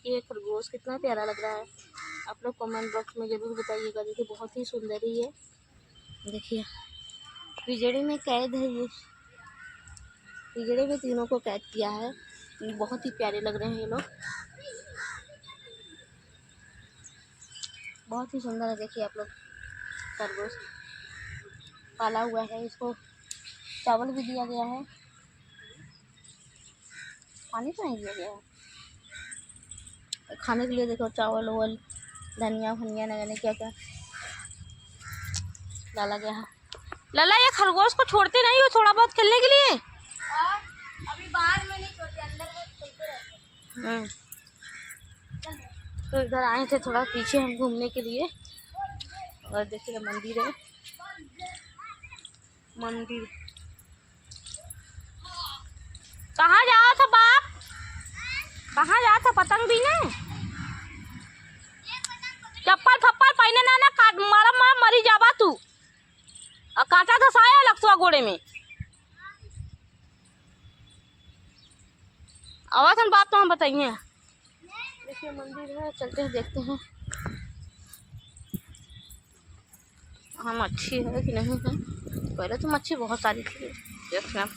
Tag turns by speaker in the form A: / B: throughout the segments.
A: देखिए खरगोश कितना प्यारा लग रहा है। आप लोग कमेंट बॉक्स में ज़रूर बताइएगा। देखिए बहुत ही सुंदर ही है। देखिए पिंजड़े में कैद है ये, पिंजड़े में तीनों को कैद किया है। बहुत ही प्यारे लग रहे हैं ये लोग, बहुत ही सुंदर है। देखिए आप लोग खरगोश पाला हुआ है, इसको चावल भी दिया गया है, पानी तो नहीं दिया गया है, खाने के लिए देखो चावल ववल धनिया फनिया न जाने क्या क्या डाला गया है। लला ये खरगोश को छोड़ते नहीं हो थोड़ा बहुत खेलने के लिए?
B: अभी बाहर में नहीं छोड़ते, अंदर में खेलते रहते हैं।
A: तो इधर आए थे थोड़ा पीछे हम घूमने के लिए। और देखिए मंदिर है, मंदिर। कहाँ जाओ था बाप, कहाँ जाओ था? पतंग भी नहीं, चप्पल थप्पल पहने ना काट मारा मार मरी जाबा तू। और काटा था साया लगता गोड़े में। आवाज हम बात तो हम बताइए। देखिए मंदिर है, चलते हैं देखते हैं हाँ मच्छी है कि नहीं है। पहले तो मच्छी बहुत सारी थी, देखते हैं आप।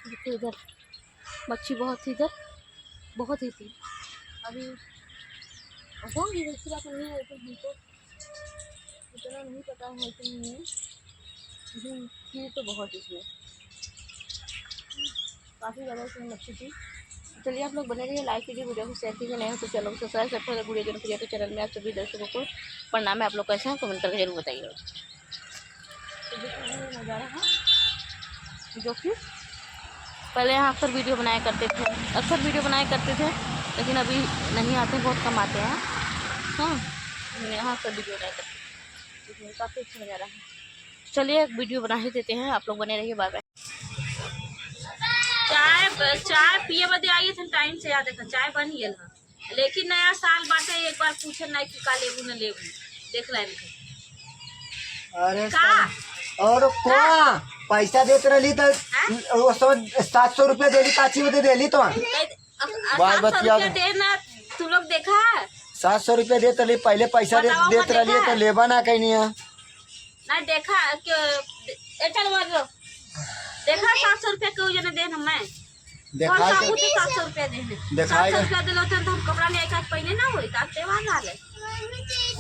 A: देखिए इधर मच्छी बहुत थी, इधर बहुत ही थी। अभी होंगी वैसी बात नहीं है, तो हमको इतना नहीं पता है कि नहीं है, लेकिन थी तो बहुत इसमें, काफ़ी ज़्यादा इसमें मच्छी थी। चलिए आप लोग बने रहिए, लाइक कीजिए, वीडियो को शेयर कीजिए, नहीं हो तो चैनल को सब्सक्राइब करते हैं। वीडियो जरूर कीजिए। तो चैनल में आप सभी दर्शकों को प्रणाम है। आप लोग कैसे हैं कमेंट करके जरूर बताइएगा। तो देखिए नज़ारा है जो कि पहले यहाँ अक्सर वीडियो बनाया करते थे, लेकिन अभी नहीं आते, बहुत कम आते हैं। हाँ यहाँ अक्सर वीडियो बनाया करते थे, काफ़ी अच्छा नज़ारा है। चलिए एक वीडियो बना ही देते हैं, आप लोग बने रहिए। Bye bye. चाय पिए बदे आइए थे टाइम से, याद है चाय बन गया, लेकिन नया साल बाटे एक बार पूछे नहीं कि का लेबू न लेबू, देख लाइन।
C: अरे और को पैसा देते रही तो 700 रुपया देली, काची बदे देली तो बात बतिया
A: देना तुम लोग देखा
C: 700 रुपया देते रही, पहले पैसा देते रही तो लेबा ना कहीं
A: नहीं देखा देखा 700 रुपया क्यों जने देना मैं
C: देखा
A: 700 रुपया देने, 700 रुपया दिलो तो हम कपड़ा ले एक पहले ना होई का त्योहार वाले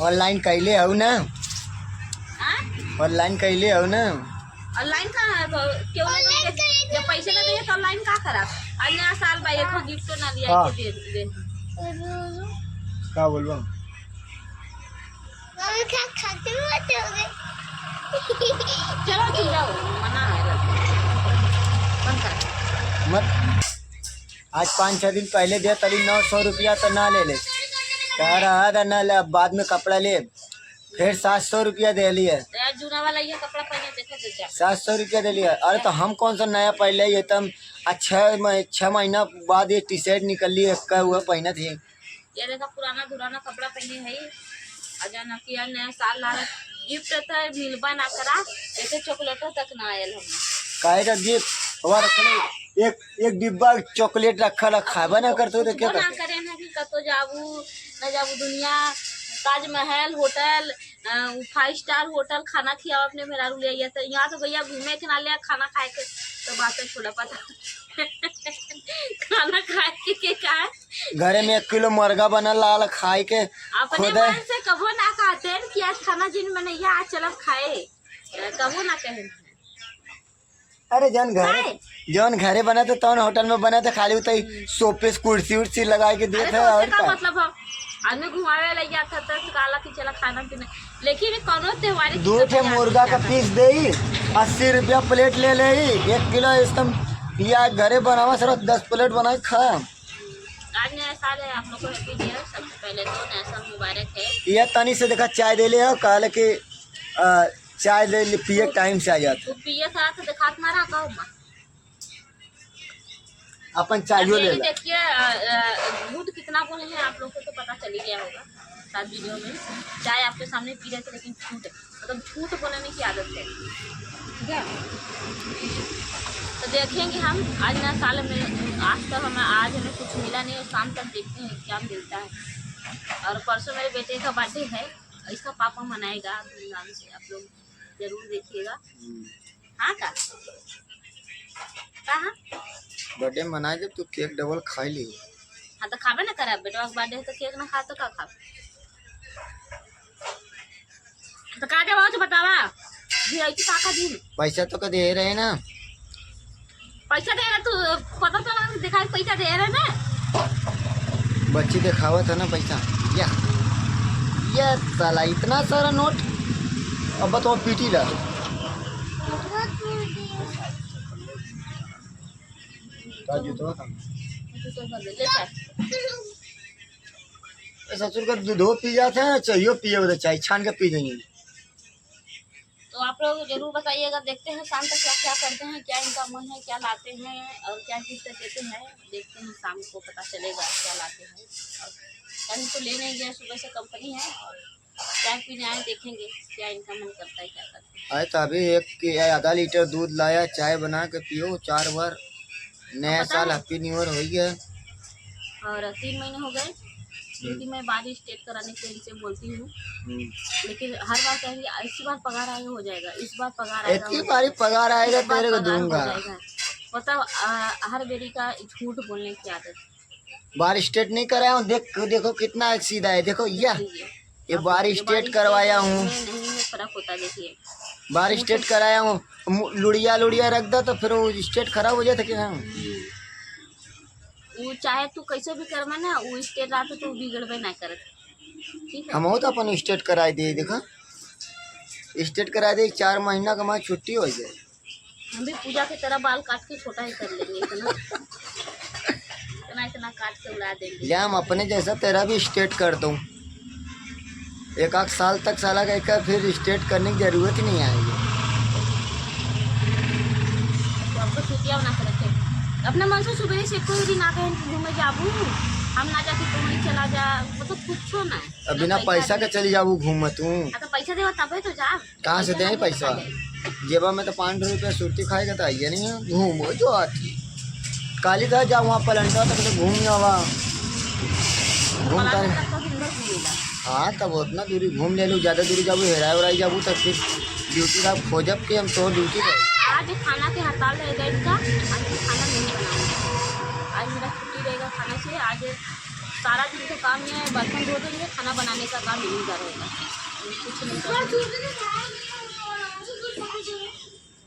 C: ऑनलाइन कैले हो ना, ऑनलाइन कैले हो ना।
A: ऑनलाइन का क्यों जब पैसे ना दे तो ऑनलाइन का करा? आज नया साल भाई एक गिफ्ट ना लिया के दे
C: का बोलबो
A: चलो ठीक जाओ, मना है बंद कर
C: मत। आज 5-6 दिन पहले दे तली 900 रुपया तो ना ले कह रहा था ना ले, बाद में कपड़ा ले, फिर 700 रुपया दे लिए।
A: जूना वाला ये कपड़ा पहने देखा
C: 700 रुपया दे लिया। अरे तो हम कौन सा नया पहले ये तम 6 महीना बाद ये टी शर्ट निकल ली, का हुआ पहना थी।
A: ये देखा पुराना दुराना कपड़ा पहने है, अजाना किया नया साल ला गिफ्ट था मिलबा ना करा, ऐसे चॉकलेटो तक ना आयल हमने
C: काहे का गिफ्ट हवा रखले, एक डिब्बा चॉकलेट रखा खाबा ना करते तो क्या
A: ना करे ना कि कतो जाबू न जाबू दुनिया ताजमहल होटल 5 स्टार होटल खाना खिया अपने मेहरारू ले आइए, तो यहाँ तो भैया घूमे के ना लिया, खाना खाए के तो बात है छोड़ा पता खाना खाए के क्या है,
C: घरे में 1 किलो मुर्गा बना लाल खाए के
A: अपने मन से कबो ना कहते हैं कि आज खाना जिन में नहीं आज चलब खाए, कबो ना कहे।
C: अरे जौन घरे बना तो तौन होटल में बना तो खाली उतई सोफे कुर्सी उर्सी लगा के देते हैं। और
A: क्या मतलब है आदमी घुमावे ले जाता तो काला की चला खाना पीना, लेकिन कोनो त्योहार
C: 2 मुर्गा का पीस दे 80 रुपया प्लेट ले ले, 1 किलो एकदम या घरे बनावा सर 10 प्लेट बना खा।
A: आज नया साल है, आप लोग को हैप्पी न्यू ईयर। सबसे पहले तो नया साल मुबारक है।
C: ये तनी से देखा चाय दे ले कहले कि चाय दे ले पिए टाइम से आ जाता,
A: तू पिए था तो दिखात मारा का
C: अपन चाय ले ले।
A: देखिए झूठ कितना बोले हैं आप लोग को तो पता चल ही गया होगा। साथ वीडियो में चाय आपके सामने पी रहे थे, लेकिन झूठ बोलने की आदत है, ठीक है। तो देखेंगे हम आज ना साल में, आज तक हमें कुछ मिला नहीं, और शाम तक देखते हैं क्या मिलता है। और परसों मेरे बेटे का बर्थडे है, इसका पापा मनाएगा धूमधाम से, आप लोग जरूर देखिएगा। हाँ का कहाँ
C: बर्थडे मनाए जब तू केक डबल खा ली।
A: हाँ तो खाबे ना करा, बेटवा का बर्थडे है तो केक ना खा तो का खा, तो का जब तो बतावा जी आई का खा दी।
C: पैसा तो का दे रहे ना,
A: पैसा दे रहा तू, पता तो दिखाई पैसा दे रहे ना,
C: बच्ची दिखावा था ना पैसा। या साला इतना सारा नोट, अब तो पीटी ला। ससुर का दूधो पी जाते हैं, चाहिए पिए उधर चाय छान के पी जाएंगे।
A: तो आप लोग जरूर बताइएगा, देखते हैं शाम तक क्या क्या करते हैं, क्या इनका मन है, क्या लाते हैं और क्या चीज़ तक देते हैं। देखते हैं शाम को पता चलेगा क्या लाते हैं। और कहीं तो ले नहीं गए, सुबह से कंपनी है और चाय पीने आए, देखेंगे क्या इनका मन करता है, क्या करते हैं।
C: आए तो अभी आधा लीटर दूध लाया, चाय बना के पियो 4 बार। नया साल हैप्पी न्यू ईयर हो गया
A: और 3 महीने हो गए, क्योंकि मैं बाद स्टेट कराने के इनसे बोलती हूँ, लेकिन हर बार कहेंगे इस बार पगार आएगा हो जाएगा, इस बार पगार आएगा,
C: इतनी बारी पगार आएगा तेरे को दूंगा।
A: मतलब हर बेरी का झूठ बोलने की आदत।
C: बार स्टेट नहीं कराया हूँ, देखो कितना सीधा है। देखो ये बार स्टेट करवाया हूँ,
A: नहीं फर्क होता, देखिए
C: बार स्टेट कराया हूँ। लुड़िया रख दो तो फिर वो स्टेट खराब हो जाता क्या।
A: वो चाहे तू कैसे भी करवा ना, वो स्टेट आते तो बिगड़बे ना करत, ठीक है।
C: हम तो अपन स्टेट कराए दे, देखा स्टेट कराए दे, 4 महीना का छुट्टी हो जाए।
A: हम भी पूजा की तरह बाल काट के छोटा ही कर लेंगे, इतना काट के उड़ा देंगे।
C: या हम अपने जैसा तेरा भी स्टेट कर दूँ, 1 साल तक साला का फिर स्टेट करने की जरूरत ही नहीं आएगी।
A: तो आपको छुट्टियाँ बना कर रखे अपने मन से, सुबह से कोई भी ना कहें घूमे जाबू, हम ना जाती तो वहीं चला जा, मतलब कुछ ना
C: अब बिना पैसा के चली जाबू घूम तू।
A: तो पैसा देवा तब तो जा,
C: कहाँ से दे पैसा, जेबा में तो 5 रुपये सुरती खाएगा तो आइए नहीं है। घूमो जो आती काली का जा वहाँ पलंटा तक तो घूम जावा, घूमता है। हाँ तब उतना दूरी घूम ले लूँ, ज़्यादा दूरी जाबू हेराई उराई जाबू तब फिर ड्यूटी का खोजब के हम तो ड्यूटी रहे।
A: आज खाना के हड़ताल रहेगा इनका, आज खाना नहीं बनाऊंगा, आज मेरा छुट्टी रहेगा खाना से। आज सारा दिन का काम है, बर्तन धो देंगे, खाना बनाने का काम यहीं का रहेगा, कुछ नहीं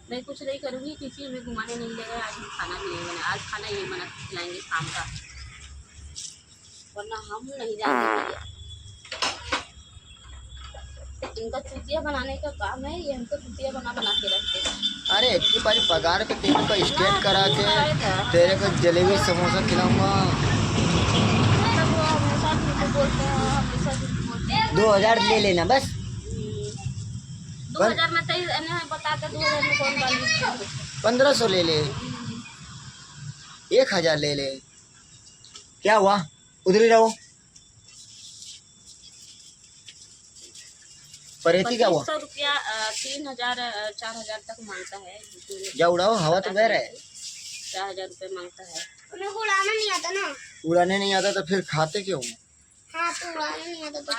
A: मैं कुछ नहीं करूँगी, किसी हमें घुमाने नहीं लेगा। आज खाना भी नहीं बना, आज खाना यही बना खिलाएंगे शाम का, वरना हम नहीं जाएंगे। इनका चुटिया बनाने का काम है, ये हमको चुटिया बना के रखते हैं।
C: अरे एक बारी पगार पे तेरे को स्टेट करा के तेरे को जलेबी समोसा खिलाऊंगा। 2000 ले लेना बस।
A: 2000 में बता के 2000 में कौन डाल
C: 1500 ले ले, 1000 ले ले, क्या हुआ उधर ही रहो। परेती क्या हुआ,
A: 2500 रुपया 3000 4000 तक मांगता है।
C: जा उड़ाओ, हवा तो बह रहा है।
A: 4000 रुपये मांगता है।
B: उन्हें उड़ाना नहीं आता ना,
C: उड़ाने नहीं आता तो फिर खाते क्यों।
B: हाँ तो उड़ाना नहीं आता तो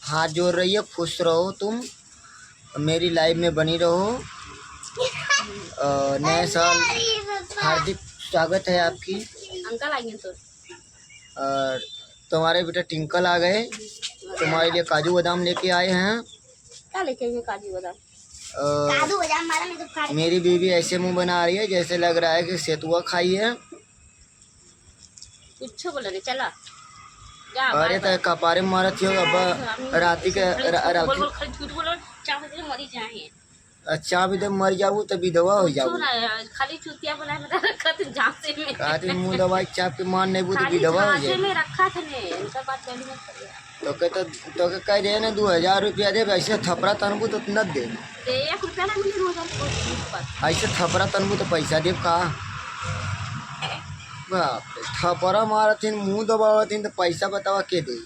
C: हाथ जोड़ रही है, खुश रहो तुम, मेरी लाइफ में बनी रहो। नए साल हार्दिक स्वागत है आपकी।
A: अंकल आएंगे तो
C: और तुम्हारे बेटा टिंकल आ गए, तुम्हारे लिए काजू बादाम लेके आए हैं।
A: क्या लेके आएंगे काजू बादाम?
B: काजू बादाम मारा मैं तो खा रही।
C: मेरी बीवी ऐसे मुंह बना रही है जैसे लग रहा है कि सेतुआ खाई है।
A: कुछ बोल रहे चला जा।
C: अरे तो कपारे मारत हो अब राती के
A: मरी जाए।
C: अच्छा भी तो मर जाऊ तो विधवा हो जाऊ।
A: खाली चुतिया बनाए में रखा था झांसे में,
C: काटी मुंह दवाई चाप के मान नहीं तो विधवा हो जाए
A: में रखा था ने इनका बात पहले मत करिए।
C: तो कह दे ना 2000 रुपया दे, ऐसे थपरा तनबू तो न दे।
A: 1 रुपया ना मिले 2000
C: ऐसे थपरा तनबू तो पैसा दे का बाप रे, थपड़ा मारथिन, मुंह दबावथिन, तो पैसा बतावा के दे।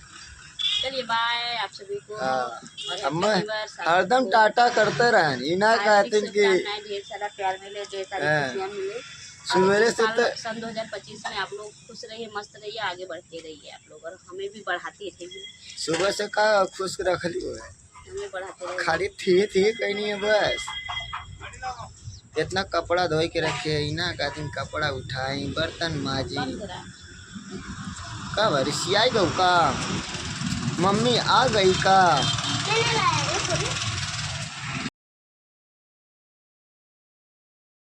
A: चलिए बाय आप सभी को।
C: हाँ,
A: और
C: अब
A: हैप्पी
C: मैं
A: न्यू ईयर सभी
C: हरदम
A: को।
C: टाटा करते रहन, ये ना
A: हार्दिक
C: कहते कि
A: शुभकामनाएं, ढेर सारा प्यार मिले, ढेर सारी
C: हाँ।
A: खुशियाँ मिले।
C: सवेरे से तो
A: सन 2025 में आप लोग खुश रहिए, मस्त रहिए, आगे बढ़ते रहिए आप लोग, और हमें भी बढ़ाते रहिए,
C: सुबह से का खुश रख लियो है,
A: हमें बढ़ाते रहिए।
C: खाली थी कहीं नहीं है बस। इतना कपड़ा धोई के रखे है ना, कहती कपड़ा उठाई, बर्तन माजी,
A: बंद करा।
C: का रिसियाई गऊ का, मम्मी आ गई का,
B: नहीं, नहीं,